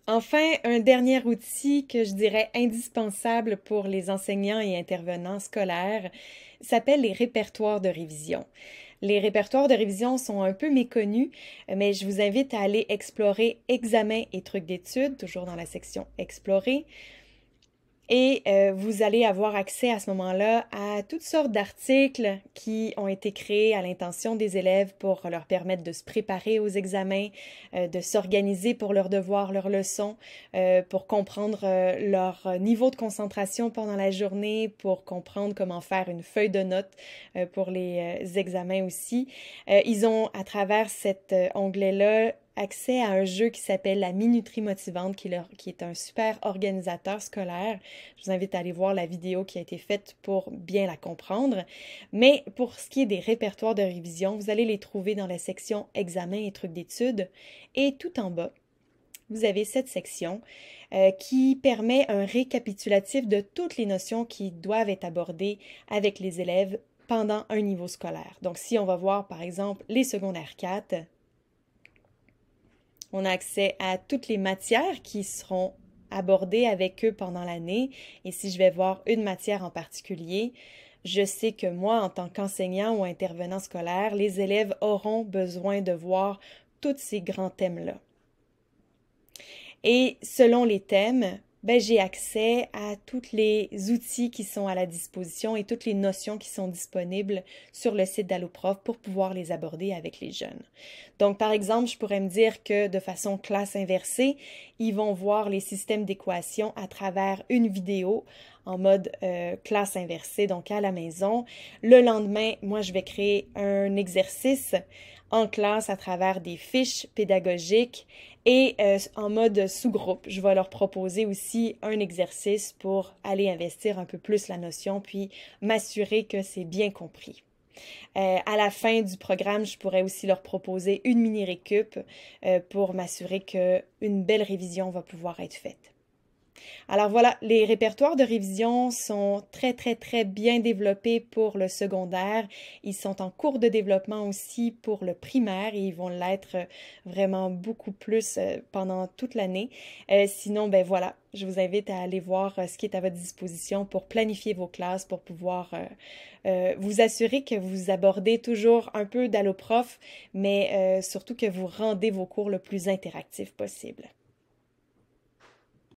Enfin, un dernier outil que je dirais indispensable pour les enseignants et intervenants scolaires s'appelle les répertoires de révision. Les répertoires de révision sont un peu méconnus, mais je vous invite à aller explorer examens et trucs d'études, toujours dans la section explorer. Et vous allez avoir accès à ce moment-là à toutes sortes d'articles qui ont été créés à l'intention des élèves pour leur permettre de se préparer aux examens, de s'organiser pour leurs devoirs, leurs leçons, pour comprendre leur niveau de concentration pendant la journée, pour comprendre comment faire une feuille de notes pour les examens aussi. Ils ont, à travers cet onglet-là, accès à un jeu qui s'appelle la Minuterie motivante, qui est un super organisateur scolaire. Je vous invite à aller voir la vidéo qui a été faite pour bien la comprendre. Mais pour ce qui est des répertoires de révision, vous allez les trouver dans la section examens et trucs d'études. Et tout en bas, vous avez cette section qui permet un récapitulatif de toutes les notions qui doivent être abordées avec les élèves pendant un niveau scolaire. Donc, si on va voir, par exemple, les secondaires 4, on a accès à toutes les matières qui seront abordées avec eux pendant l'année. Et si je vais voir une matière en particulier, je sais que moi, en tant qu'enseignant ou intervenant scolaire, les élèves auront besoin de voir tous ces grands thèmes-là. Et selon les thèmes, j'ai accès à tous les outils qui sont à la disposition et toutes les notions qui sont disponibles sur le site d'Alloprof pour pouvoir les aborder avec les jeunes. Donc, par exemple, je pourrais me dire que de façon classe inversée, ils vont voir les systèmes d'équations à travers une vidéo en mode classe inversée, donc à la maison. Le lendemain, moi, je vais créer un exercice en classe à travers des fiches pédagogiques et en mode sous-groupe. Je vais leur proposer aussi un exercice pour aller investir un peu plus la notion, puis m'assurer que c'est bien compris. À la fin du programme, je pourrais aussi leur proposer une mini-récup pour m'assurer qu'une belle révision va pouvoir être faite. Alors voilà, les répertoires de révision sont très, très, très bien développés pour le secondaire. Ils sont en cours de développement aussi pour le primaire et ils vont l'être vraiment beaucoup plus pendant toute l'année. Sinon, ben voilà, je vous invite à aller voir ce qui est à votre disposition pour planifier vos classes, pour pouvoir vous assurer que vous abordez toujours un peu d'alloprof, mais surtout que vous rendez vos cours le plus interactifs possible.